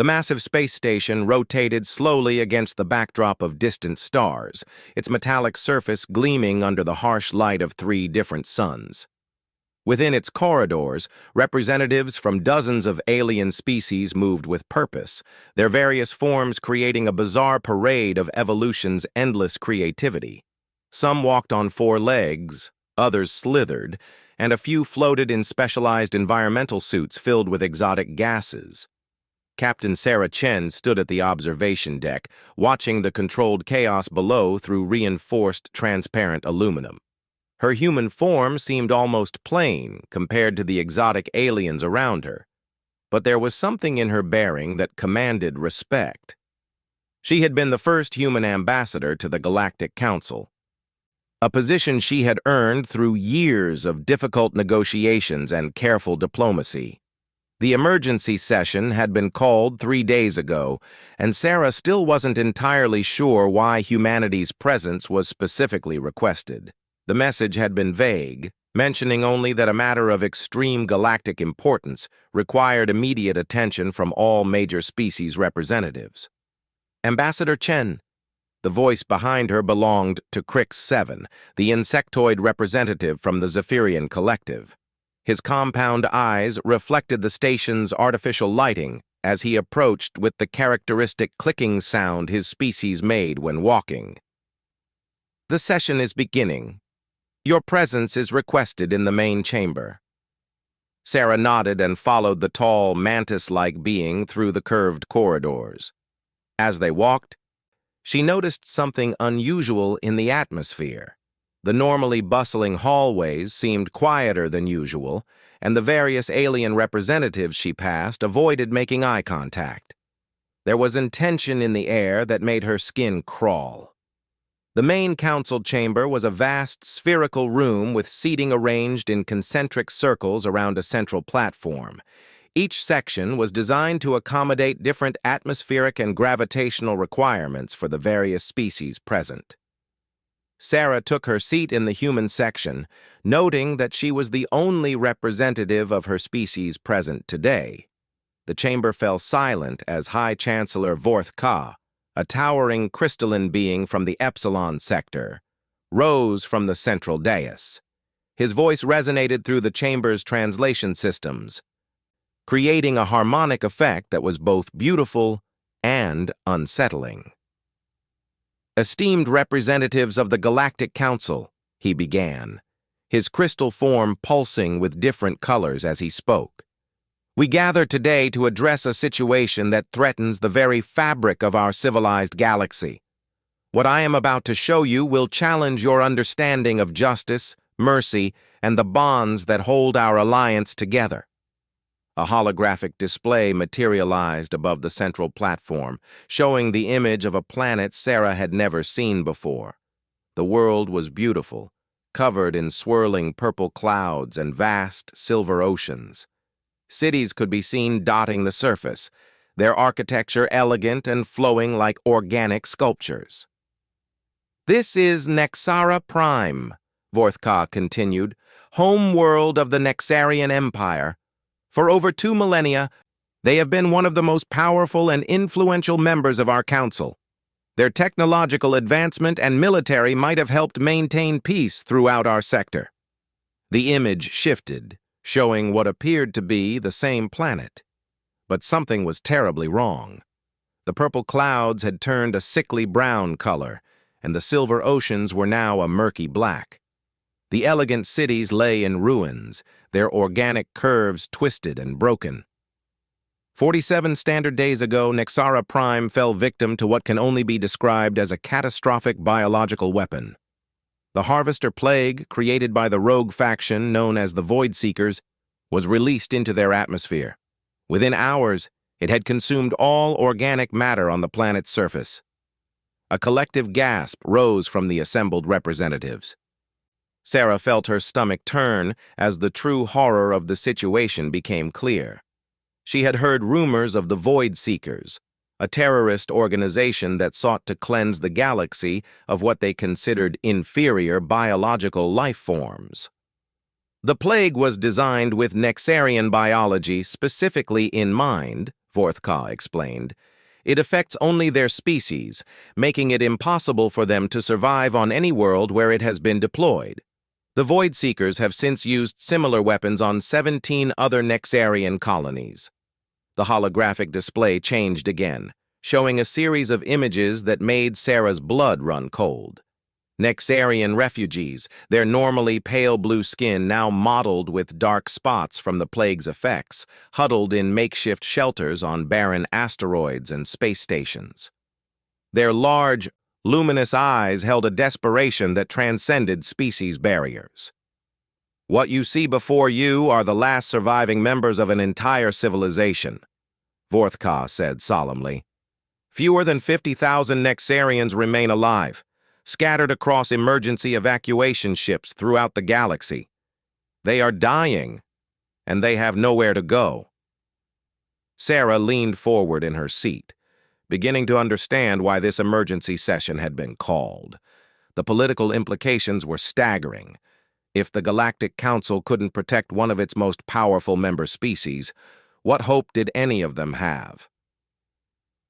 The massive space station rotated slowly against the backdrop of distant stars, its metallic surface gleaming under the harsh light of 3 different suns. Within its corridors, representatives from dozens of alien species moved with purpose, their various forms creating a bizarre parade of evolution's endless creativity. Some walked on 4 legs, others slithered, and a few floated in specialized environmental suits filled with exotic gases. Captain Sarah Chen stood at the observation deck, watching the controlled chaos below through reinforced transparent aluminum. Her human form seemed almost plain compared to the exotic aliens around her, but there was something in her bearing that commanded respect. She had been the first human ambassador to the Galactic Council, a position she had earned through years of difficult negotiations and careful diplomacy. The emergency session had been called 3 days ago, and Sarah still wasn't entirely sure why humanity's presence was specifically requested. The message had been vague, mentioning only that a matter of extreme galactic importance required immediate attention from all major species representatives. Ambassador Chen. The voice behind her belonged to Crix 7, the insectoid representative from the Zephyrian Collective. His compound eyes reflected the station's artificial lighting as he approached with the characteristic clicking sound his species made when walking. The session is beginning. Your presence is requested in the main chamber. Sarah nodded and followed the tall, mantis-like being through the curved corridors. As they walked, she noticed something unusual in the atmosphere. The normally bustling hallways seemed quieter than usual, and the various alien representatives she passed avoided making eye contact. There was tension in the air that made her skin crawl. The main council chamber was a vast spherical room with seating arranged in concentric circles around a central platform. Each section was designed to accommodate different atmospheric and gravitational requirements for the various species present. Sarah took her seat in the human section, noting that she was the only representative of her species present today. The chamber fell silent as High Chancellor Vorth Ka, a towering crystalline being from the Epsilon sector, rose from the central dais. His voice resonated through the chamber's translation systems, creating a harmonic effect that was both beautiful and unsettling. Esteemed representatives of the Galactic Council, he began, his crystal form pulsing with different colors as he spoke. We gather today to address a situation that threatens the very fabric of our civilized galaxy. What I am about to show you will challenge your understanding of justice, mercy, and the bonds that hold our alliance together. A holographic display materialized above the central platform, showing the image of a planet Sarah had never seen before. The world was beautiful, covered in swirling purple clouds and vast silver oceans. Cities could be seen dotting the surface, their architecture elegant and flowing like organic sculptures. This is Nexara Prime, Vorth Ka continued, home world of the Nexarian Empire. For over 2 millennia, they have been one of the most powerful and influential members of our council. Their technological advancement and military might have helped maintain peace throughout our sector. The image shifted, showing what appeared to be the same planet. But something was terribly wrong. The purple clouds had turned a sickly brown color, and the silver oceans were now a murky black. The elegant cities lay in ruins, their organic curves twisted and broken. 47 standard days ago, Nexara Prime fell victim to what can only be described as a catastrophic biological weapon. The Harvester Plague, created by the rogue faction known as the Void Seekers, was released into their atmosphere. Within hours, it had consumed all organic matter on the planet's surface. A collective gasp rose from the assembled representatives. Sarah felt her stomach turn as the true horror of the situation became clear. She had heard rumors of the Void Seekers, a terrorist organization that sought to cleanse the galaxy of what they considered inferior biological life forms. The plague was designed with Nexarian biology specifically in mind, Vorthka explained. It affects only their species, making it impossible for them to survive on any world where it has been deployed. The Void Seekers have since used similar weapons on 17 other Nexarian colonies. The holographic display changed again, showing a series of images that made Sarah's blood run cold. Nexarian refugees, their normally pale blue skin now mottled with dark spots from the plague's effects, huddled in makeshift shelters on barren asteroids and space stations. Their large, luminous eyes held a desperation that transcended species barriers. What you see before you are the last surviving members of an entire civilization, Vorthka said solemnly. Fewer than 50,000 Nexarians remain alive, scattered across emergency evacuation ships throughout the galaxy. They are dying, and they have nowhere to go. Sarah leaned forward in her seat, beginning to understand why this emergency session had been called. The political implications were staggering. If the Galactic Council couldn't protect one of its most powerful member species, what hope did any of them have?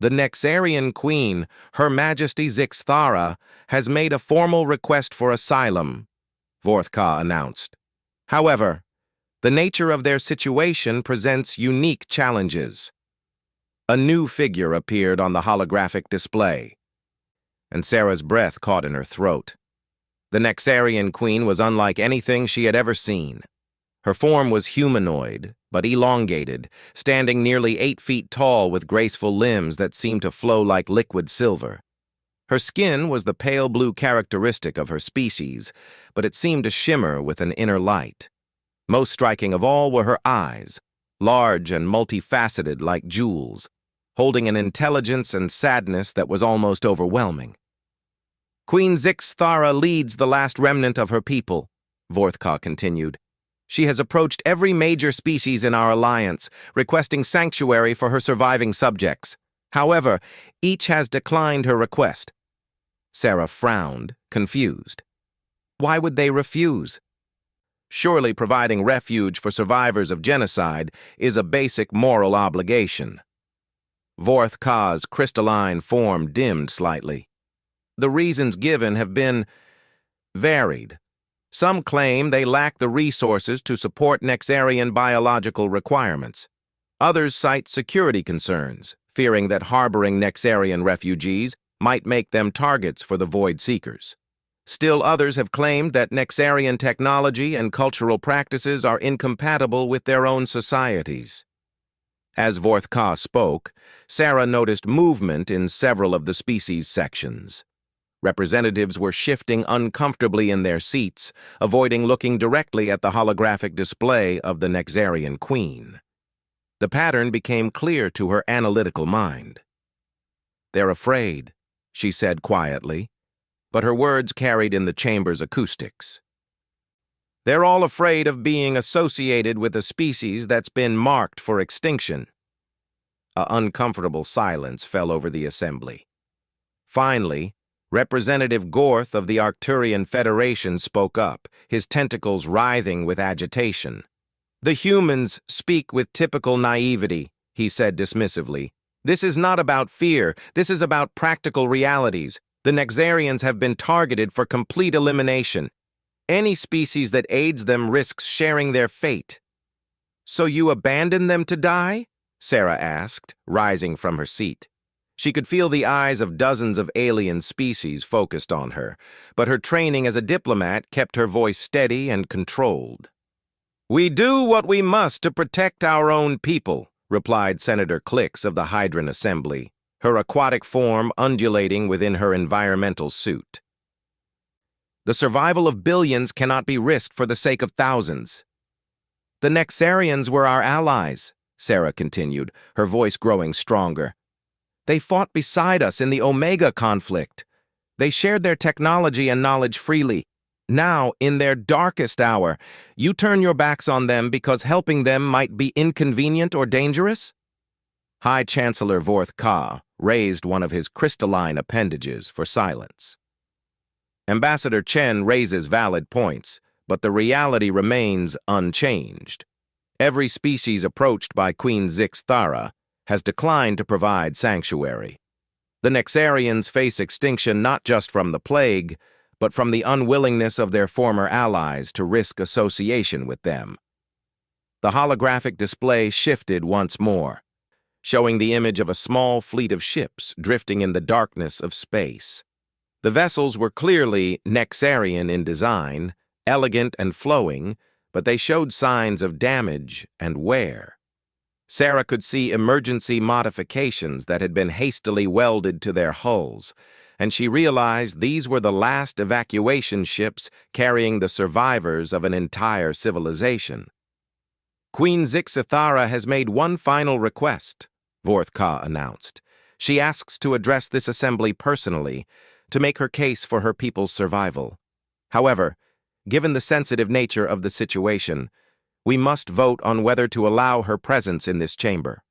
The Nexarian Queen, Her Majesty Zixthara, has made a formal request for asylum, Vorthka announced. However, the nature of their situation presents unique challenges. A new figure appeared on the holographic display, and Sarah's breath caught in her throat. The Nexarian Queen was unlike anything she had ever seen. Her form was humanoid, but elongated, standing nearly 8 feet tall with graceful limbs that seemed to flow like liquid silver. Her skin was the pale blue characteristic of her species, but it seemed to shimmer with an inner light. Most striking of all were her eyes, large and multifaceted like jewels, holding an intelligence and sadness that was almost overwhelming. Queen Zixthara leads the last remnant of her people, Vorthka continued. She has approached every major species in our alliance, requesting sanctuary for her surviving subjects. However, each has declined her request. Sarah frowned, confused. Why would they refuse? Surely providing refuge for survivors of genocide is a basic moral obligation. Vorthka's crystalline form dimmed slightly. The reasons given have been varied. Some claim they lack the resources to support Nexarian biological requirements. Others cite security concerns, fearing that harboring Nexarian refugees might make them targets for the Void Seekers. Still others have claimed that Nexarian technology and cultural practices are incompatible with their own societies. As Vorthka spoke, Sarah noticed movement in several of the species sections. Representatives were shifting uncomfortably in their seats, avoiding looking directly at the holographic display of the Nexarian Queen. The pattern became clear to her analytical mind. "They're afraid," she said quietly, but her words carried in the chamber's acoustics. "They're all afraid of being associated with a species that's been marked for extinction." An uncomfortable silence fell over the assembly. Finally, Representative Gorth of the Arcturian Federation spoke up, his tentacles writhing with agitation. "The humans speak with typical naivety," he said dismissively. "This is not about fear. This is about practical realities. The Nexarians have been targeted for complete elimination. Any species that aids them risks sharing their fate." "So you abandon them to die?" Sarah asked, rising from her seat. She could feel the eyes of dozens of alien species focused on her, but her training as a diplomat kept her voice steady and controlled. "We do what we must to protect our own people," replied Senator Clix of the Hydran Assembly, her aquatic form undulating within her environmental suit. "The survival of billions cannot be risked for the sake of thousands." "The Nexarians were our allies," Sarah continued, her voice growing stronger. "They fought beside us in the Omega conflict. They shared their technology and knowledge freely. Now, in their darkest hour, you turn your backs on them because helping them might be inconvenient or dangerous?" High Chancellor Vorthka raised one of his crystalline appendages for silence. Ambassador Chen raises valid points, but the reality remains unchanged. Every species approached by Queen Zixthara has declined to provide sanctuary. The Nexarians face extinction not just from the plague, but from the unwillingness of their former allies to risk association with them. The holographic display shifted once more, showing the image of a small fleet of ships drifting in the darkness of space. The vessels were clearly Nexarian in design, elegant and flowing, but they showed signs of damage and wear. Sarah could see emergency modifications that had been hastily welded to their hulls, and she realized these were the last evacuation ships carrying the survivors of an entire civilization. Queen Zixithara has made one final request, Vorth-Ka announced. She asks to address this assembly personally, to make her case for her people's survival. However, given the sensitive nature of the situation, we must vote on whether to allow her presence in this chamber.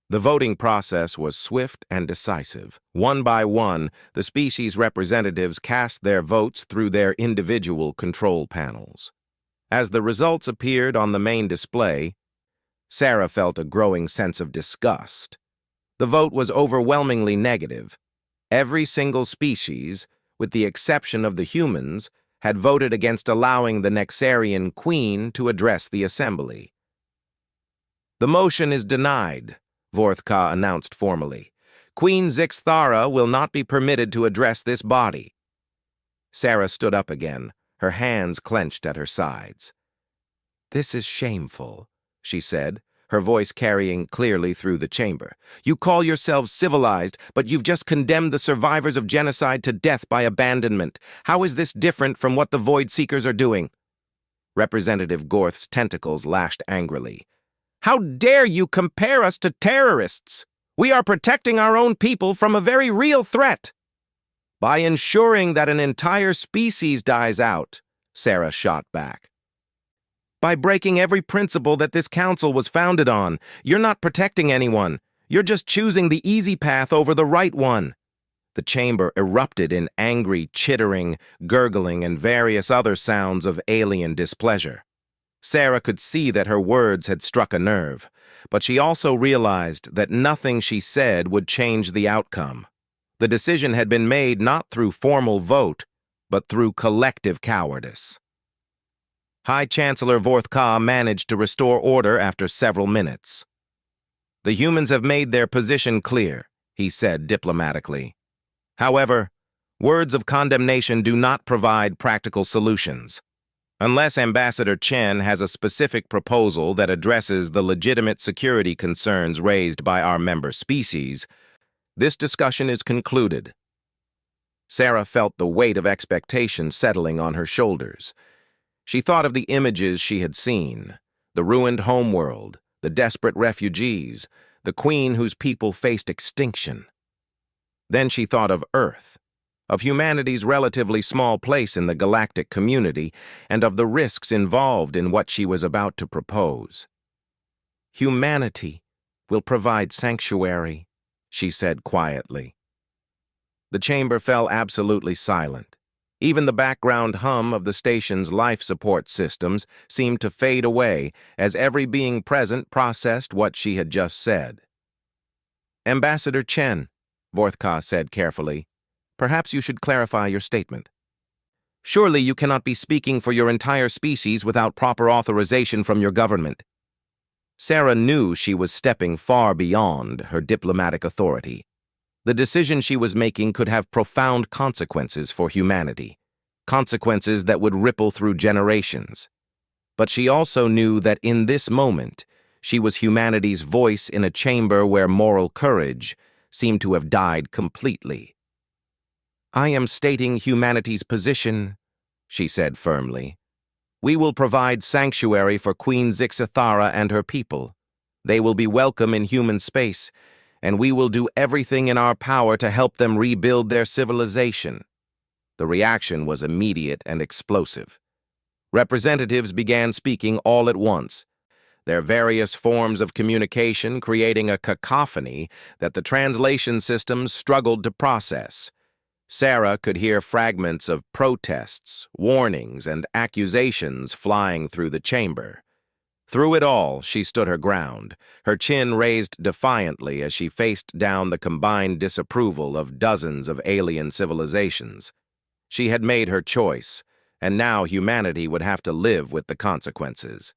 The voting process was swift and decisive. One by one, the species representatives cast their votes through their individual control panels. As the results appeared on the main display, Sarah felt a growing sense of disgust. The vote was overwhelmingly negative. Every single species, with the exception of the humans, had voted against allowing the Nexarian queen to address the assembly. The motion is denied, Vorth-Ka announced formally. Queen Zixithara will not be permitted to address this body. Sarah stood up again, her hands clenched at her sides. "This is shameful," she said, her voice carrying clearly through the chamber. "You call yourselves civilized, but you've just condemned the survivors of genocide to death by abandonment. How is this different from what the Void Seekers are doing?" Representative Gorth's tentacles lashed angrily. "How dare you compare us to terrorists? We are protecting our own people from a very real threat." "By ensuring that an entire species dies out," Sarah shot back. "By breaking every principle that this council was founded on. You're not protecting anyone. You're just choosing the easy path over the right one." The chamber erupted in angry chittering, gurgling, and various other sounds of alien displeasure. Sarah could see that her words had struck a nerve, but she also realized that nothing she said would change the outcome. The decision had been made not through formal vote, but through collective cowardice. High Chancellor Vorth-Ka managed to restore order after several minutes. "The humans have made their position clear," he said diplomatically. "However, words of condemnation do not provide practical solutions. Unless Ambassador Chen has a specific proposal that addresses the legitimate security concerns raised by our member species, this discussion is concluded." Sarah felt the weight of expectation settling on her shoulders. She thought of the images she had seen, the ruined homeworld, the desperate refugees, the queen whose people faced extinction. Then she thought of Earth, of humanity's relatively small place in the galactic community, and of the risks involved in what she was about to propose. "Humanity will provide sanctuary," she said quietly. The chamber fell absolutely silent. Even the background hum of the station's life support systems seemed to fade away as every being present processed what she had just said. "Ambassador Chen," Vorth-Ka said carefully, "perhaps you should clarify your statement. Surely you cannot be speaking for your entire species without proper authorization from your government." Sarah knew she was stepping far beyond her diplomatic authority. The decision she was making could have profound consequences for humanity, consequences that would ripple through generations. But she also knew that in this moment, she was humanity's voice in a chamber where moral courage seemed to have died completely. "I am stating humanity's position," she said firmly. "We will provide sanctuary for Queen Zixithara and her people. They will be welcome in human space, and we will do everything in our power to help them rebuild their civilization." The reaction was immediate and explosive. Representatives began speaking all at once, their various forms of communication creating a cacophony that the translation systems struggled to process. Sarah could hear fragments of protests, warnings, and accusations flying through the chamber. Through it all, she stood her ground, her chin raised defiantly as she faced down the combined disapproval of dozens of alien civilizations. She had made her choice, and now humanity would have to live with the consequences.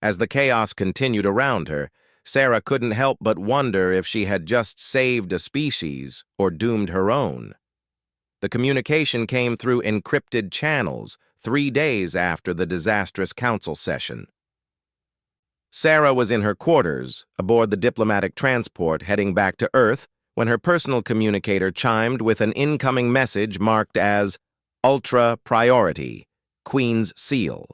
As the chaos continued around her, Sarah couldn't help but wonder if she had just saved a species or doomed her own. The communication came through encrypted channels 3 days after the disastrous council session. Sarah was in her quarters, aboard the diplomatic transport heading back to Earth, when her personal communicator chimed with an incoming message marked as Ultra Priority, Queen's Seal.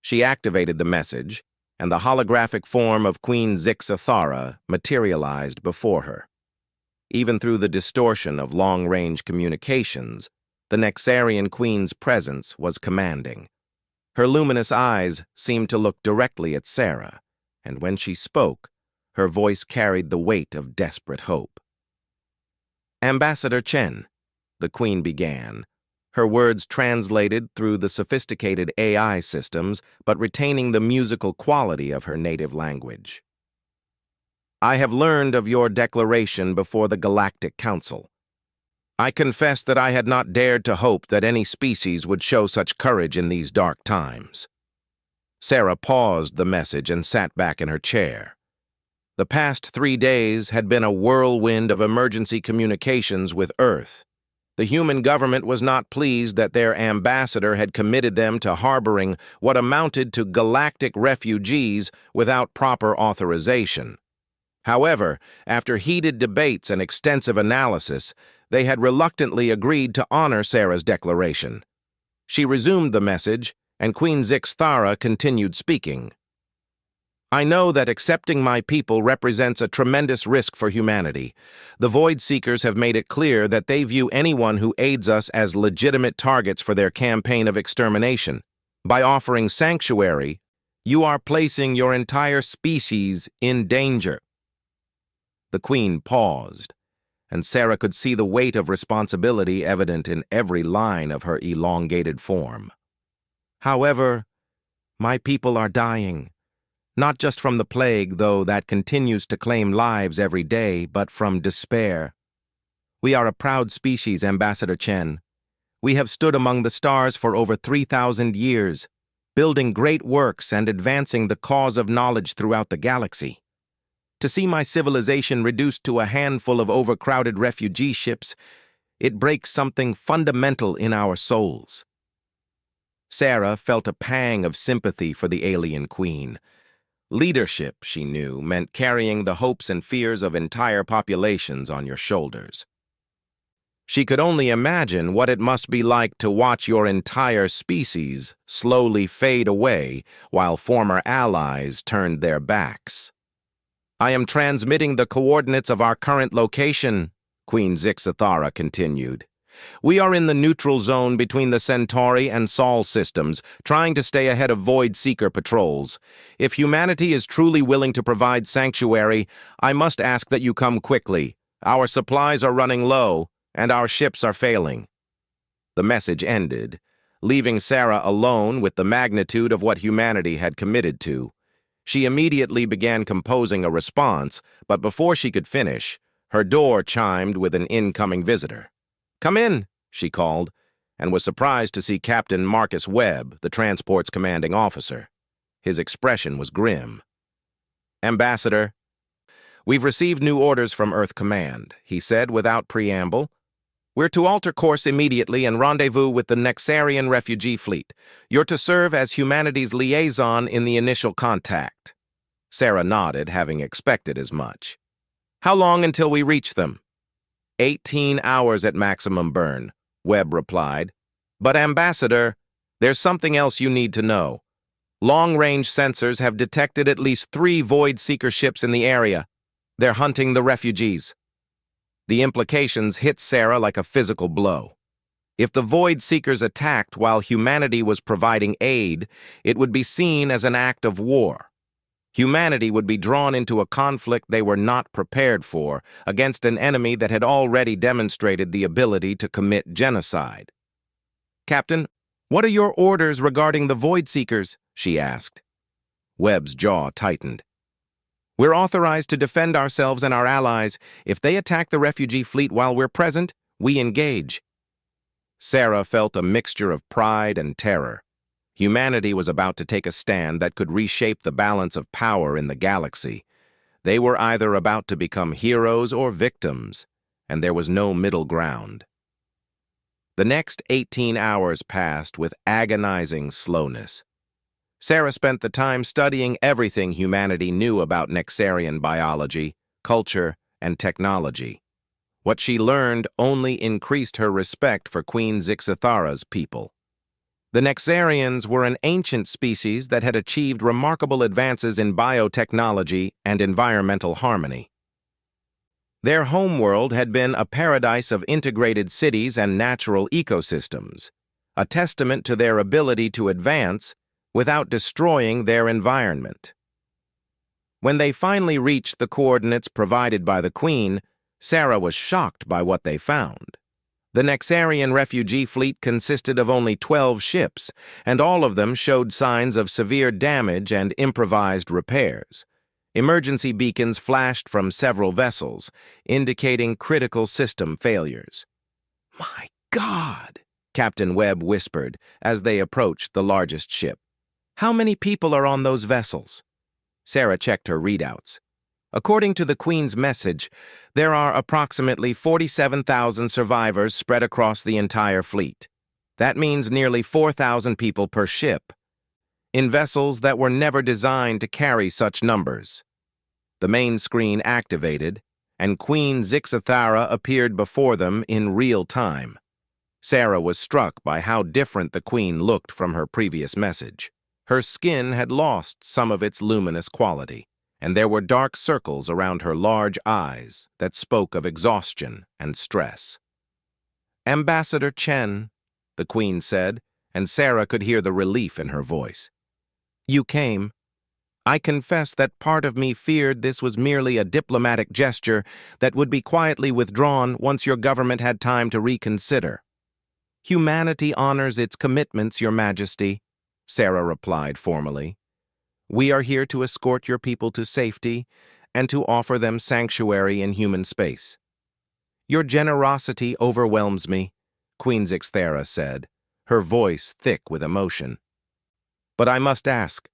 She activated the message, and the holographic form of Queen Zixathara materialized before her. Even through the distortion of long-range communications, the Nexarian Queen's presence was commanding. Her luminous eyes seemed to look directly at Sarah, and when she spoke, her voice carried the weight of desperate hope. "Ambassador Chen," the Queen began, her words translated through the sophisticated AI systems, but retaining the musical quality of her native language. "I have learned of your declaration before the Galactic Council. I confess that I had not dared to hope that any species would show such courage in these dark times." Sarah paused the message and sat back in her chair. The past 3 days had been a whirlwind of emergency communications with Earth. The human government was not pleased that their ambassador had committed them to harboring what amounted to galactic refugees without proper authorization. However, after heated debates and extensive analysis, they had reluctantly agreed to honor Sarah's declaration. She resumed the message, and Queen Zixathara continued speaking. "I know that accepting my people represents a tremendous risk for humanity. The Void Seekers have made it clear that they view anyone who aids us as legitimate targets for their campaign of extermination. By offering sanctuary, you are placing your entire species in danger." The Queen paused, and Sarah could see the weight of responsibility evident in every line of her elongated form. "However, my people are dying. Not just from the plague, though that continues to claim lives every day, but from despair. We are a proud species, Ambassador Chen. We have stood among the stars for over 3,000 years, building great works and advancing the cause of knowledge throughout the galaxy. To see my civilization reduced to a handful of overcrowded refugee ships, it breaks something fundamental in our souls." Sarah felt a pang of sympathy for the alien queen. Leadership, she knew, meant carrying the hopes and fears of entire populations on your shoulders. She could only imagine what it must be like to watch your entire species slowly fade away while former allies turned their backs. "I am transmitting the coordinates of our current location," Queen Zixathara continued. "We are in the neutral zone between the Centauri and Sol systems, trying to stay ahead of Void Seeker patrols. If humanity is truly willing to provide sanctuary, I must ask that you come quickly. Our supplies are running low, and our ships are failing." The message ended, leaving Sarah alone with the magnitude of what humanity had committed to. She immediately began composing a response, but before she could finish, her door chimed with an incoming visitor. "Come in," she called, and was surprised to see Captain Marcus Webb, the transport's commanding officer. His expression was grim. "Ambassador, we've received new orders from Earth Command," he said without preamble. "We're to alter course immediately and rendezvous with the Nexarian refugee fleet. You're to serve as humanity's liaison in the initial contact." Sarah nodded, having expected as much. "How long until we reach them?" 18 hours at maximum burn, Webb replied. "But Ambassador, there's something else you need to know. Long-range sensors have detected at least 3 Void Seeker ships in the area. They're hunting the refugees." The implications hit Sarah like a physical blow. If the Void Seekers attacked while humanity was providing aid, it would be seen as an act of war. Humanity would be drawn into a conflict they were not prepared for, against an enemy that had already demonstrated the ability to commit genocide. "Captain, what are your orders regarding the Void Seekers?" she asked. Webb's jaw tightened. We're authorized to defend ourselves and our allies. If they attack the refugee fleet while we're present, we engage. Sarah felt a mixture of pride and terror. Humanity was about to take a stand that could reshape the balance of power in the galaxy. They were either about to become heroes or victims, and there was no middle ground. The next 18 hours passed with agonizing slowness. Sarah spent the time studying everything humanity knew about Nexarian biology, culture, and technology. What she learned only increased her respect for Queen Zixathara's people. The Nexarians were an ancient species that had achieved remarkable advances in biotechnology and environmental harmony. Their homeworld had been a paradise of integrated cities and natural ecosystems, a testament to their ability to advance without destroying their environment. When they finally reached the coordinates provided by the Queen, Sarah was shocked by what they found. The Nexarian refugee fleet consisted of only 12 ships, and all of them showed signs of severe damage and improvised repairs. Emergency beacons flashed from several vessels, indicating critical system failures. "My God," Captain Webb whispered as they approached the largest ship. "How many people are on those vessels?" Sarah checked her readouts. According to the Queen's message, there are approximately 47,000 survivors spread across the entire fleet. That means nearly 4,000 people per ship, in vessels that were never designed to carry such numbers. The main screen activated, and Queen Zixathara appeared before them in real time. Sarah was struck by how different the Queen looked from her previous message. Her skin had lost some of its luminous quality, and there were dark circles around her large eyes that spoke of exhaustion and stress. "Ambassador Chen," the Queen said, and Sarah could hear the relief in her voice. "You came. I confess that part of me feared this was merely a diplomatic gesture that would be quietly withdrawn once your government had time to reconsider." "Humanity honors its commitments, Your Majesty," Sarah replied formally. "We are here to escort your people to safety and to offer them sanctuary in human space." "Your generosity overwhelms me," Queen Zixathara said, her voice thick with emotion. "But I must ask,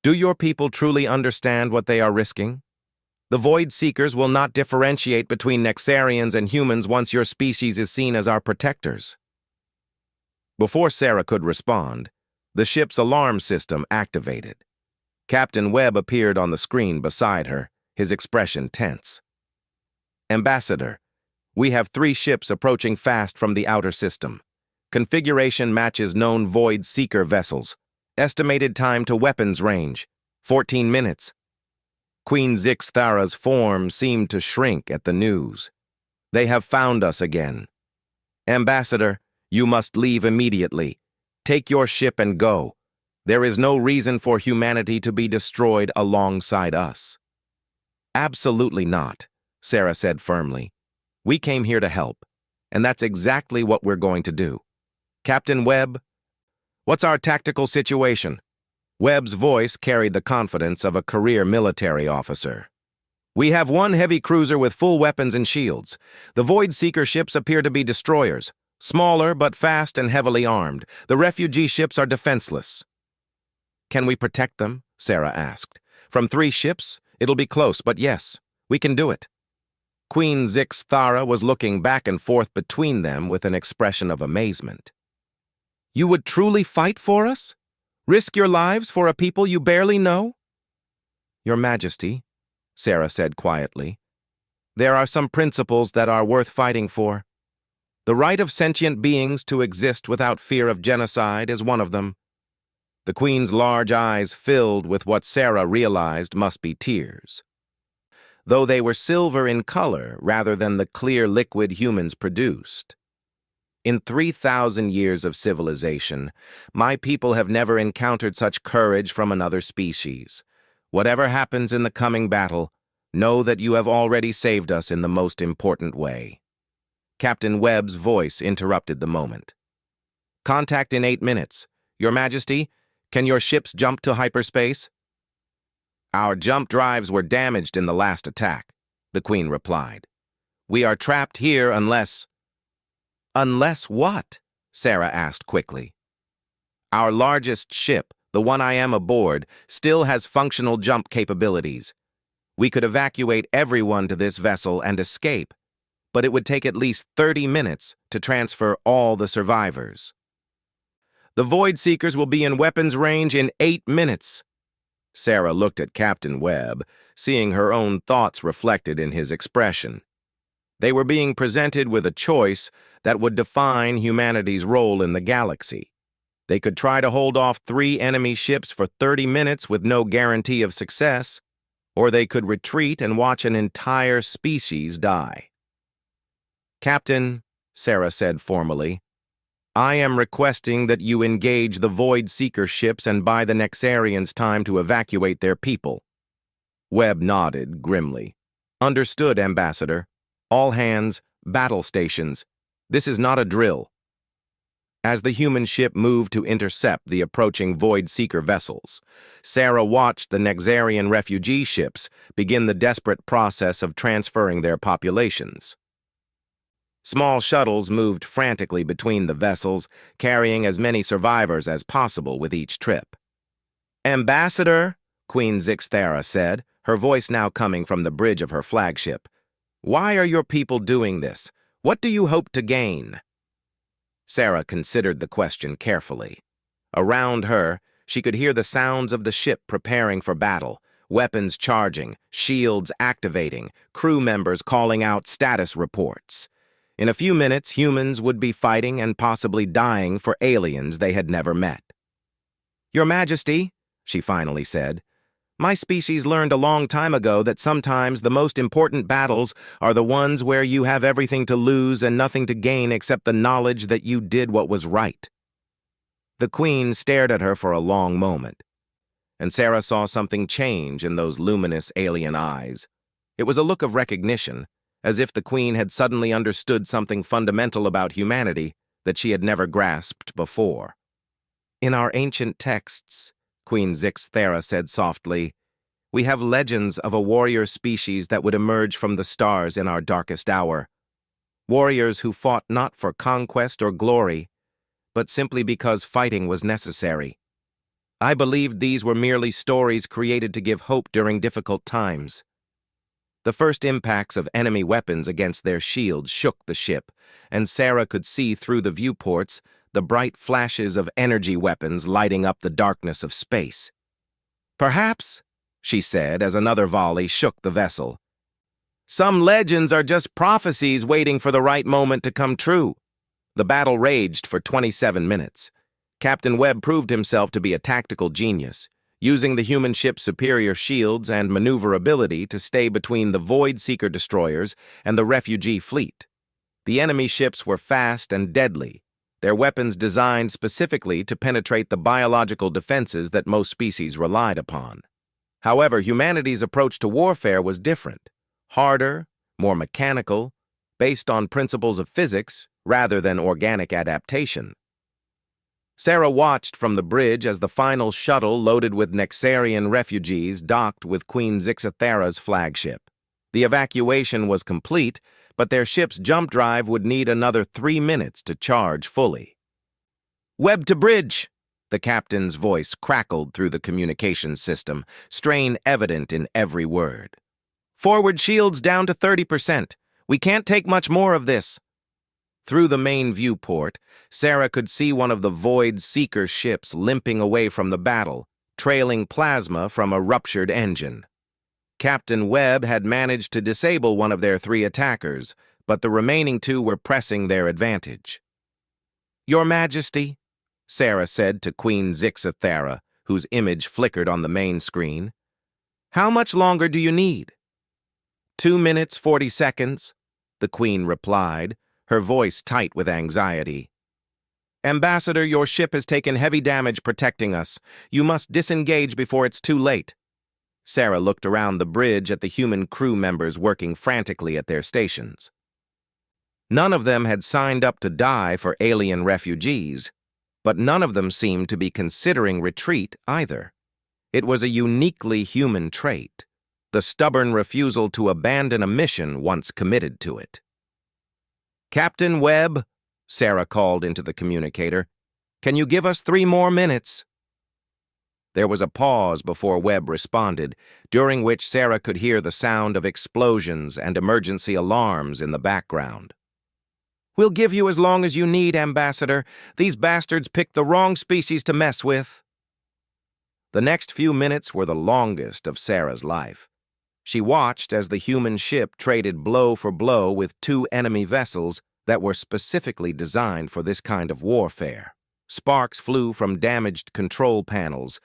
do your people truly understand what they are risking? The Void Seekers will not differentiate between Nexarians and humans once your species is seen as our protectors." Before Sarah could respond, the ship's alarm system activated. Captain Webb appeared on the screen beside her, his expression tense. "Ambassador, we have 3 ships approaching fast from the outer system. Configuration matches known Void Seeker vessels. Estimated time to weapons range, 14 minutes. Queen Zixathara's form seemed to shrink at the news. "They have found us again. Ambassador, you must leave immediately. Take your ship and go. There is no reason for humanity to be destroyed alongside us." "Absolutely not," Sarah said firmly. "We came here to help, and that's exactly what we're going to do. Captain Webb, what's our tactical situation?" Webb's voice carried the confidence of a career military officer. "We have 1 heavy cruiser with full weapons and shields. The Void Seeker ships appear to be destroyers, smaller but fast and heavily armed. The refugee ships are defenseless." "Can we protect them?" Sarah asked. "From 3 ships, it'll be close, but yes, we can do it." Queen Zixathara was looking back and forth between them with an expression of amazement. "You would truly fight for us? Risk your lives for a people you barely know?" "Your Majesty," Sarah said quietly, "there are some principles that are worth fighting for. The right of sentient beings to exist without fear of genocide is one of them." The Queen's large eyes filled with what Sarah realized must be tears. Though they were silver in color rather than the clear liquid humans produced. "In 3,000 years of civilization, my people have never encountered such courage from another species. Whatever happens in the coming battle, know that you have already saved us in the most important way." Captain Webb's voice interrupted the moment. "Contact in 8 minutes. Your Majesty, can your ships jump to hyperspace?" Our jump drives were damaged in the last attack, the Queen replied. We are trapped here unless... Unless what? Sarah asked quickly. Our largest ship, the one I am aboard, still has functional jump capabilities. We could evacuate everyone to this vessel and escape, but it would take at least 30 minutes to transfer all the survivors. The Void Seekers will be in weapons range in 8 minutes. Sarah looked at Captain Webb, seeing her own thoughts reflected in his expression. They were being presented with a choice that would define humanity's role in the galaxy. They could try to hold off 3 enemy ships for 30 minutes with no guarantee of success, or they could retreat and watch an entire species die. Captain, Sarah said formally, I am requesting that you engage the Void Seeker ships and buy the Nexarians time to evacuate their people. Webb nodded grimly. Understood, Ambassador. All hands, battle stations. This is not a drill. As the human ship moved to intercept the approaching Void Seeker vessels, Sarah watched the Nexarian refugee ships begin the desperate process of transferring their populations. Small shuttles moved frantically between the vessels, carrying as many survivors as possible with each trip. Ambassador, Queen Zixthera said, her voice now coming from the bridge of her flagship, why are your people doing this? What do you hope to gain? Sarah considered the question carefully. Around her, she could hear the sounds of the ship preparing for battle, weapons charging, shields activating, crew members calling out status reports. In a few minutes, humans would be fighting and possibly dying for aliens they had never met. Your Majesty, she finally said, my species learned a long time ago that sometimes the most important battles are the ones where you have everything to lose and nothing to gain except the knowledge that you did what was right. The Queen stared at her for a long moment, and Sarah saw something change in those luminous alien eyes. It was a look of recognition, as if the Queen had suddenly understood something fundamental about humanity that she had never grasped before. In our ancient texts, Queen Zixthera said softly, we have legends of a warrior species that would emerge from the stars in our darkest hour. Warriors who fought not for conquest or glory, but simply because fighting was necessary. I believed these were merely stories created to give hope during difficult times. The first impacts of enemy weapons against their shields shook the ship, and Sarah could see through the viewports the bright flashes of energy weapons lighting up the darkness of space. Perhaps, she said as another volley shook the vessel, some legends are just prophecies waiting for the right moment to come true. The battle raged for 27 minutes. Captain Webb proved himself to be a tactical genius, using the human ship's superior shields and maneuverability to stay between the Void Seeker destroyers and the refugee fleet. The enemy ships were fast and deadly, their weapons designed specifically to penetrate the biological defenses that most species relied upon. However, humanity's approach to warfare was different, harder, more mechanical, based on principles of physics rather than organic adaptation. Sarah watched from the bridge as the final shuttle loaded with Nexarian refugees docked with Queen Zixthera's flagship. The evacuation was complete, but their ship's jump drive would need another 3 minutes to charge fully. Webb to bridge! The captain's voice crackled through the communications system, strain evident in every word. Forward shields down to 30%. We can't take much more of this. Through the main viewport, Sarah could see one of the Void Seeker ships limping away from the battle, trailing plasma from a ruptured engine. Captain Webb had managed to disable one of their 3 attackers, but the remaining 2 were pressing their advantage. Your Majesty, Sarah said to Queen Zixthera, whose image flickered on the main screen, how much longer do you need? 2 minutes, 40 seconds, the Queen replied, her voice tight with anxiety. Ambassador, your ship has taken heavy damage protecting us. You must disengage before it's too late. Sarah looked around the bridge at the human crew members working frantically at their stations. None of them had signed up to die for alien refugees, but none of them seemed to be considering retreat either. It was a uniquely human trait, the stubborn refusal to abandon a mission once committed to it. "Captain Webb," Sarah called into the communicator, "can you give us 3 more minutes?" There was a pause before Webb responded, during which Sarah could hear the sound of explosions and emergency alarms in the background. "We'll give you as long as you need, Ambassador. These bastards picked the wrong species to mess with." The next few minutes were the longest of Sarah's life. She watched as the human ship traded blow for blow with 2 enemy vessels that were specifically designed for this kind of warfare. Sparks flew from damaged control panels,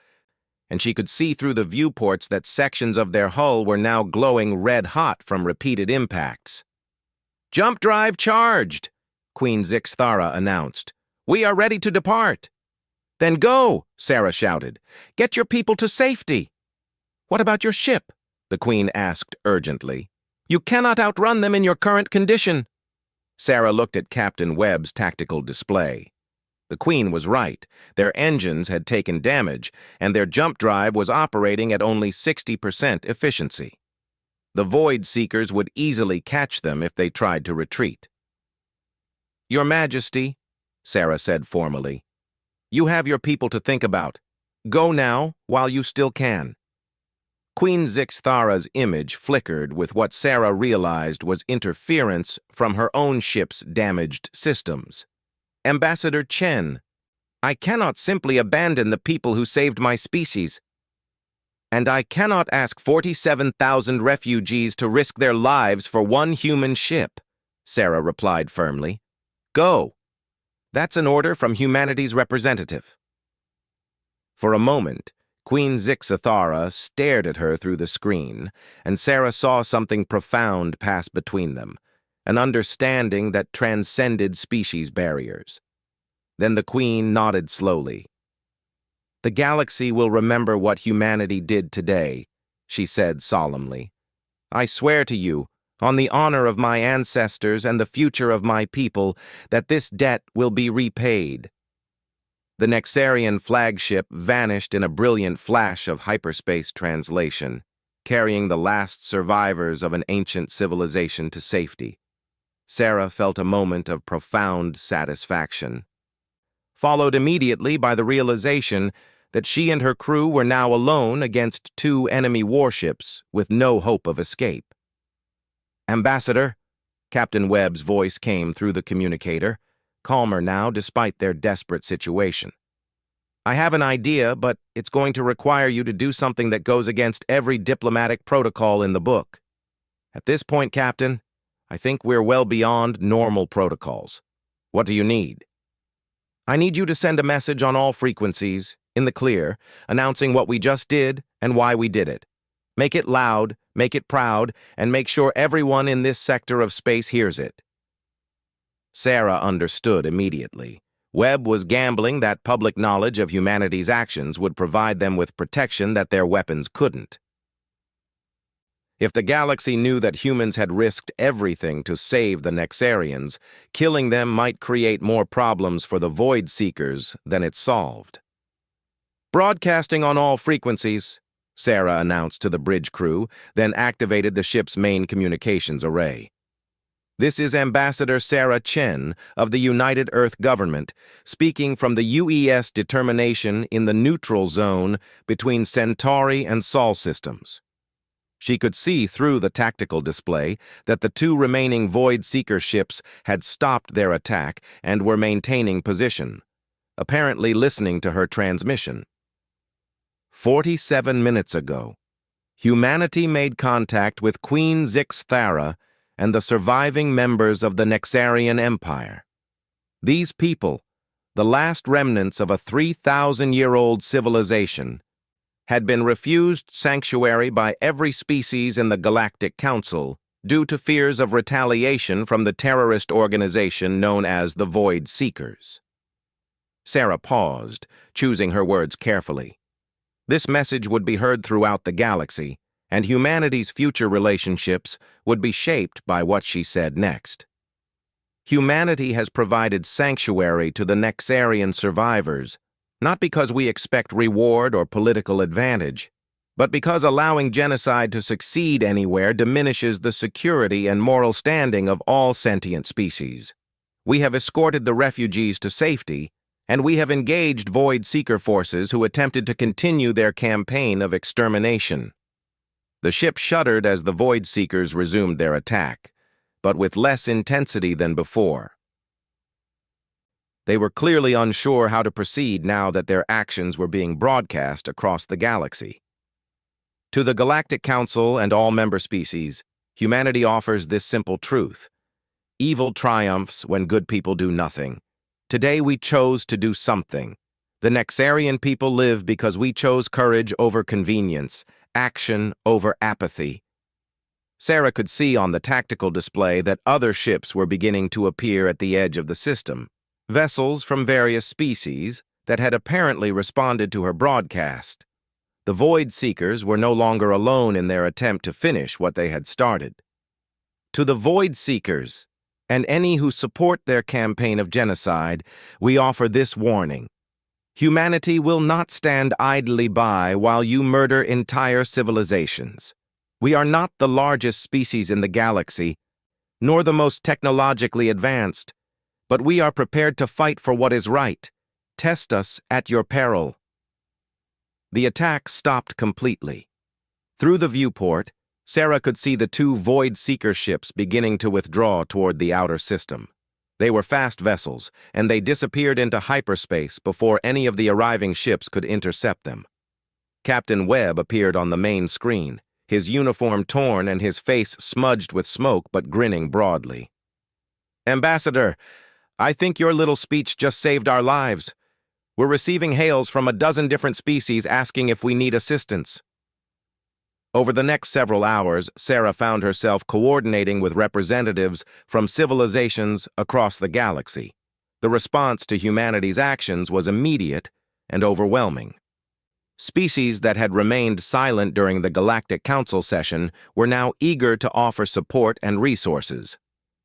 and she could see through the viewports that sections of their hull were now glowing red-hot from repeated impacts. "Jump drive charged," Queen Zixthara announced. "We are ready to depart." "Then go," Sarah shouted. "Get your people to safety." "What about your ship?" the Queen asked urgently. "You cannot outrun them in your current condition." Sarah looked at Captain Webb's tactical display. The Queen was right. Their engines had taken damage, and their jump drive was operating at only 60% efficiency. The Void Seekers would easily catch them if they tried to retreat. "Your Majesty," Sarah said formally, "you have your people to think about. Go now, while you still can." Queen Zixthara's image flickered with what Sarah realized was interference from her own ship's damaged systems. "Ambassador Chen, I cannot simply abandon the people who saved my species. And I cannot ask 47,000 refugees to risk their lives for 1 human ship," Sarah replied firmly. "Go. That's an order from humanity's representative." For a moment, Queen Zixthara stared at her through the screen, and Sarah saw something profound pass between them, an understanding that transcended species barriers. Then the Queen nodded slowly. "The galaxy will remember what humanity did today," she said solemnly. "I swear to you, on the honor of my ancestors and the future of my people, that this debt will be repaid." The Nexarian flagship vanished in a brilliant flash of hyperspace translation, carrying the last survivors of an ancient civilization to safety. Sarah felt a moment of profound satisfaction, followed immediately by the realization that she and her crew were now alone against 2 enemy warships with no hope of escape. "Ambassador," Captain Webb's voice came through the communicator, calmer now despite their desperate situation. "I have an idea, but it's going to require you to do something that goes against every diplomatic protocol in the book. At this point, Captain, I think we're well beyond normal protocols. What do you need?" "I need you to send a message on all frequencies, in the clear, announcing what we just did and why we did it. Make it loud, make it proud, and make sure everyone in this sector of space hears it." Sarah understood immediately. Webb was gambling that public knowledge of humanity's actions would provide them with protection that their weapons couldn't. If the galaxy knew that humans had risked everything to save the Nexarians, killing them might create more problems for the Void Seekers than it solved. "Broadcasting on all frequencies," Sarah announced to the bridge crew, then activated the ship's main communications array. "This is Ambassador Sarah Chen of the United Earth Government, speaking from the UES determination in the neutral zone between Centauri and Sol systems." She could see through the tactical display that the 2 remaining Void Seeker ships had stopped their attack and were maintaining position, apparently listening to her transmission. 47 minutes ago, humanity made contact with Queen Zixthara and the surviving members of the Nexarian Empire. These people, the last remnants of a 3,000-year-old civilization, had been refused sanctuary by every species in the Galactic Council due to fears of retaliation from the terrorist organization known as the Void Seekers. Sarah paused, choosing her words carefully. This message would be heard throughout the galaxy, and humanity's future relationships would be shaped by what she said next. Humanity has provided sanctuary to the Nexarian survivors, not because we expect reward or political advantage, but because allowing genocide to succeed anywhere diminishes the security and moral standing of all sentient species. We have escorted the refugees to safety, and we have engaged Void Seeker forces who attempted to continue their campaign of extermination. The ship shuddered as the Void Seekers resumed their attack, but with less intensity than before. They were clearly unsure how to proceed now that their actions were being broadcast across the galaxy. To the Galactic Council and all member species, humanity offers this simple truth. Evil triumphs when good people do nothing. Today we chose to do something. The Nexarian people live because we chose courage over convenience, action over apathy. Sarah could see on the tactical display that other ships were beginning to appear at the edge of the system. Vessels from various species that had apparently responded to her broadcast. The Void Seekers were no longer alone in their attempt to finish what they had started. To the Void Seekers, and any who support their campaign of genocide, we offer this warning. Humanity will not stand idly by while you murder entire civilizations. We are not the largest species in the galaxy, nor the most technologically advanced, but we are prepared to fight for what is right. Test us at your peril. The attack stopped completely. Through the viewport, Sarah could see the two Void Seeker ships beginning to withdraw toward the outer system. They were fast vessels, and they disappeared into hyperspace before any of the arriving ships could intercept them. Captain Webb appeared on the main screen, his uniform torn and his face smudged with smoke but grinning broadly. "Ambassador, I think your little speech just saved our lives. We're receiving hails from a dozen different species asking if we need assistance." Over the next several hours, Sarah found herself coordinating with representatives from civilizations across the galaxy. The response to humanity's actions was immediate and overwhelming. Species that had remained silent during the Galactic Council session were now eager to offer support and resources.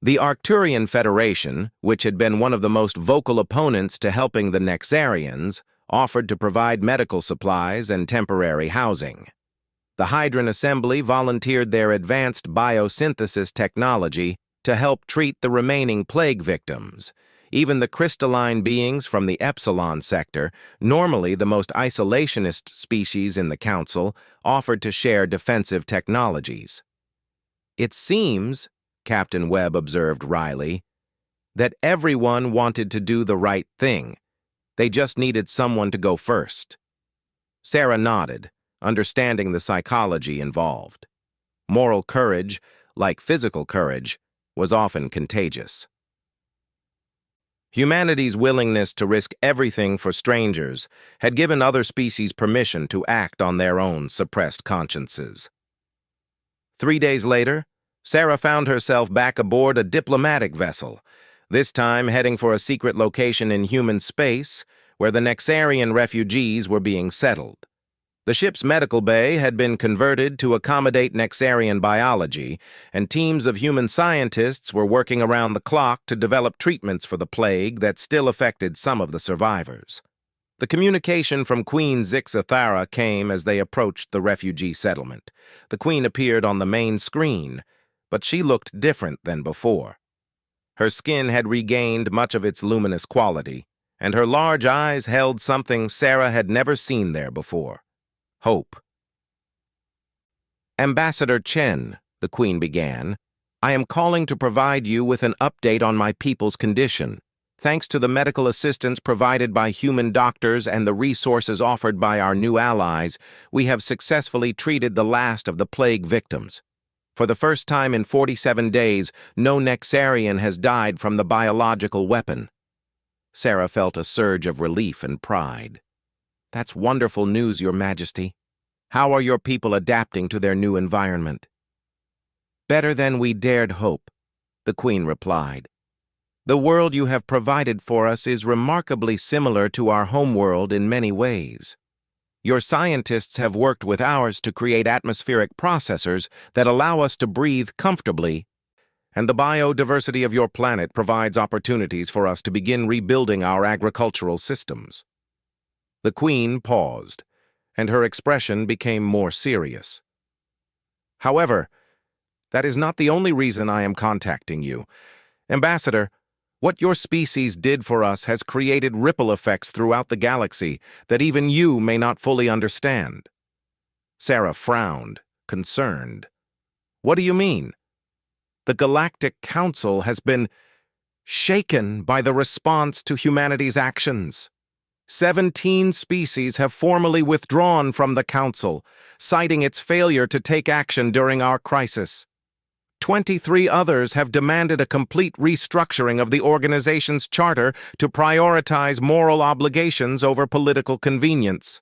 The Arcturian Federation, which had been one of the most vocal opponents to helping the Nexarians, offered to provide medical supplies and temporary housing. The Hydran Assembly volunteered their advanced biosynthesis technology to help treat the remaining plague victims. Even the crystalline beings from the Epsilon sector, normally the most isolationist species in the Council, offered to share defensive technologies. "It seems," Captain Webb observed wryly, "that everyone wanted to do the right thing. They just needed someone to go first." Sarah nodded, understanding the psychology involved. Moral courage, like physical courage, was often contagious. Humanity's willingness to risk everything for strangers had given other species permission to act on their own suppressed consciences. 3 days later, Sarah found herself back aboard a diplomatic vessel, this time heading for a secret location in human space where the Nexarian refugees were being settled. The ship's medical bay had been converted to accommodate Nexarian biology, and teams of human scientists were working around the clock to develop treatments for the plague that still affected some of the survivors. The communication from Queen Zixathara came as they approached the refugee settlement. The Queen appeared on the main screen, but she looked different than before. Her skin had regained much of its luminous quality, and her large eyes held something Sarah had never seen there before. Hope. "Ambassador Chen," the Queen began, "I am calling to provide you with an update on my people's condition. Thanks to the medical assistance provided by human doctors and the resources offered by our new allies, we have successfully treated the last of the plague victims. For the first time in 47 days, no Nexarian has died from the biological weapon." Sarah felt a surge of relief and pride. "That's wonderful news, Your Majesty. How are your people adapting to their new environment?" "Better than we dared hope," the Queen replied. "The world you have provided for us is remarkably similar to our homeworld in many ways. Your scientists have worked with ours to create atmospheric processors that allow us to breathe comfortably, and the biodiversity of your planet provides opportunities for us to begin rebuilding our agricultural systems." The Queen paused, and her expression became more serious. However, that is not the only reason I am contacting you. Ambassador, what your species did for us has created ripple effects throughout the galaxy that even you may not fully understand. Sarah frowned, concerned. What do you mean? The Galactic Council has been shaken by the response to humanity's actions. 17 species have formally withdrawn from the Council, citing its failure to take action during our crisis. 23 others have demanded a complete restructuring of the organization's charter to prioritize moral obligations over political convenience.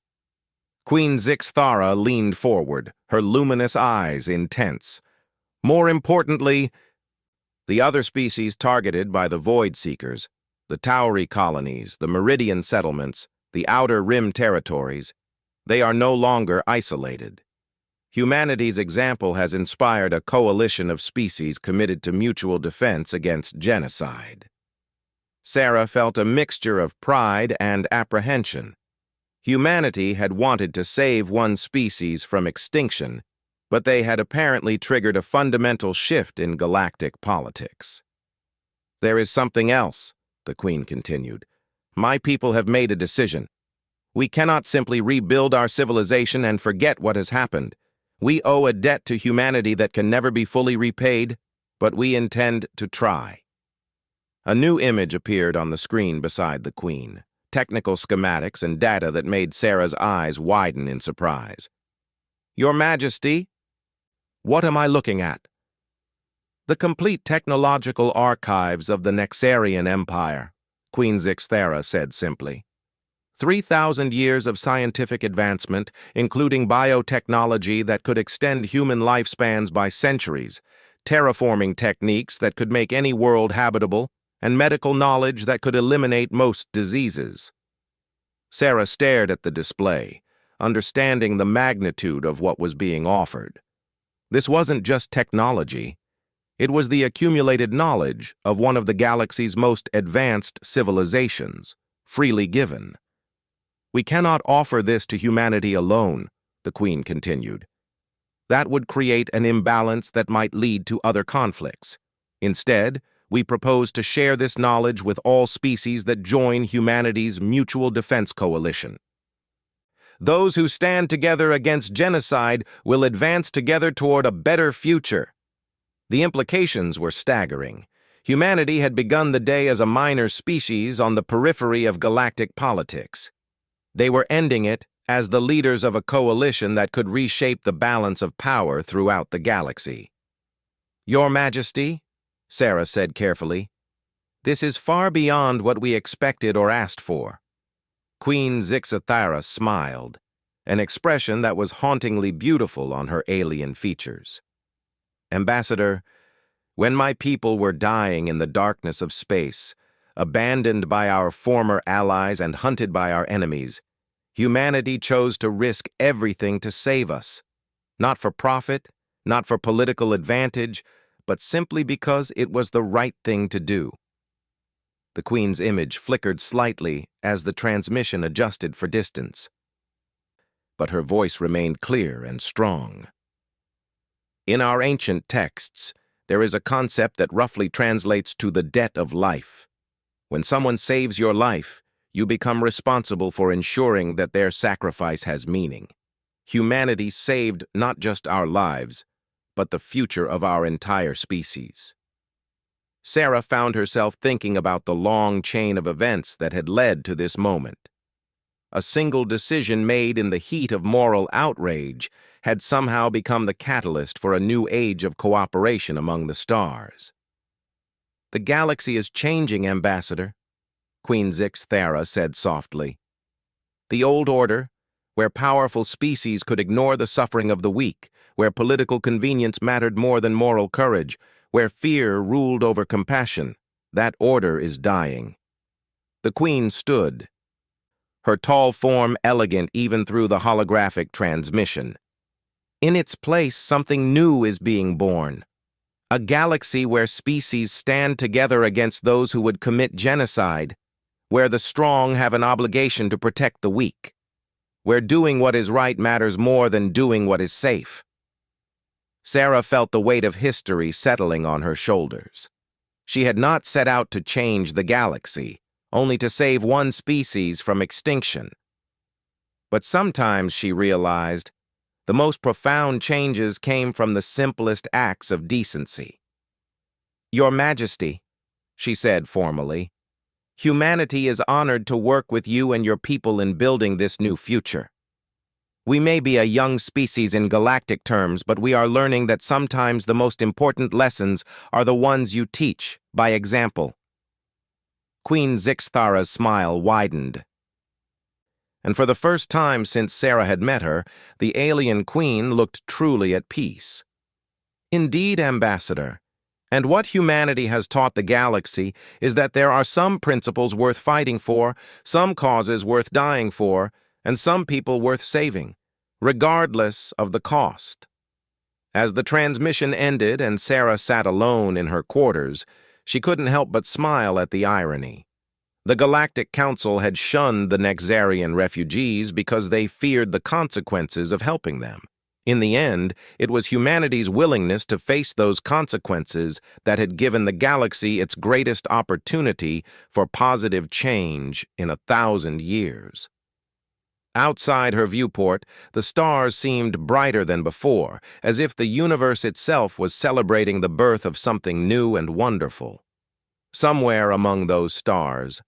Queen Zixthara leaned forward, her luminous eyes intense. More importantly, the other species targeted by the Void Seekers, the Tauri colonies, the Meridian settlements, the Outer Rim territories, they are no longer isolated. Humanity's example has inspired a coalition of species committed to mutual defense against genocide. Sarah felt a mixture of pride and apprehension. Humanity had wanted to save one species from extinction, but they had apparently triggered a fundamental shift in galactic politics. There is something else, the Queen continued. My people have made a decision. We cannot simply rebuild our civilization and forget what has happened. We owe a debt to humanity that can never be fully repaid, but we intend to try. A new image appeared on the screen beside the Queen, technical schematics and data that made Sarah's eyes widen in surprise. Your Majesty, what am I looking at? The complete technological archives of the Nexarian Empire, Queen Zixthara said simply. 3,000 years of scientific advancement, including biotechnology that could extend human lifespans by centuries, terraforming techniques that could make any world habitable, and medical knowledge that could eliminate most diseases. Sarah stared at the display, understanding the magnitude of what was being offered. This wasn't just technology. It was the accumulated knowledge of one of the galaxy's most advanced civilizations, freely given. We cannot offer this to humanity alone, the Queen continued. That would create an imbalance that might lead to other conflicts. Instead, we propose to share this knowledge with all species that join humanity's mutual defense coalition. Those who stand together against genocide will advance together toward a better future. The implications were staggering. Humanity had begun the day as a minor species on the periphery of galactic politics. They were ending it as the leaders of a coalition that could reshape the balance of power throughout the galaxy. Your Majesty, Sarah said carefully, this is far beyond what we expected or asked for. Queen Zixthara smiled, an expression that was hauntingly beautiful on her alien features. Ambassador, when my people were dying in the darkness of space, abandoned by our former allies and hunted by our enemies, humanity chose to risk everything to save us. Not for profit, not for political advantage, but simply because it was the right thing to do. The Queen's image flickered slightly as the transmission adjusted for distance. But her voice remained clear and strong. In our ancient texts, there is a concept that roughly translates to the debt of life. When someone saves your life, you become responsible for ensuring that their sacrifice has meaning. Humanity saved not just our lives, but the future of our entire species. Sarah found herself thinking about the long chain of events that had led to this moment. A single decision made in the heat of moral outrage had somehow become the catalyst for a new age of cooperation among the stars. The galaxy is changing, Ambassador, Queen Zixthara said softly. The old order, where powerful species could ignore the suffering of the weak, where political convenience mattered more than moral courage, where fear ruled over compassion, that order is dying. The Queen stood, her tall form elegant even through the holographic transmission. In its place, something new is being born. A galaxy where species stand together against those who would commit genocide, where the strong have an obligation to protect the weak. where doing what is right matters more than doing what is safe. Sarah felt the weight of history settling on her shoulders. She had not set out to change the galaxy, only to save one species from extinction. But sometimes, she realized, the most profound changes came from the simplest acts of decency. "Your Majesty," she said formally, "humanity is honored to work with you and your people in building this new future. We may be a young species in galactic terms, but we are learning that sometimes the most important lessons are the ones you teach by example." Queen Zixthara's smile widened. And for the first time since Sarah had met her, the alien queen looked truly at peace. "Indeed, Ambassador. And what humanity has taught the galaxy is that there are some principles worth fighting for, some causes worth dying for, and some people worth saving, regardless of the cost." As the transmission ended and Sarah sat alone in her quarters, she couldn't help but smile at the irony. The Galactic Council had shunned the Nexarian refugees because they feared the consequences of helping them. In the end, it was humanity's willingness to face those consequences that had given the galaxy its greatest opportunity for positive change in 1,000 years. Outside her viewport, the stars seemed brighter than before, as if the universe itself was celebrating the birth of something new and wonderful. Somewhere among those stars,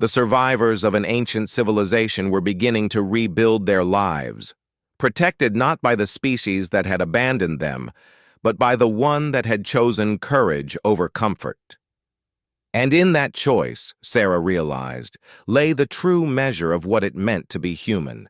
the survivors of an ancient civilization were beginning to rebuild their lives, protected not by the species that had abandoned them, but by the one that had chosen courage over comfort. And in that choice, Sarah realized, lay the true measure of what it meant to be human.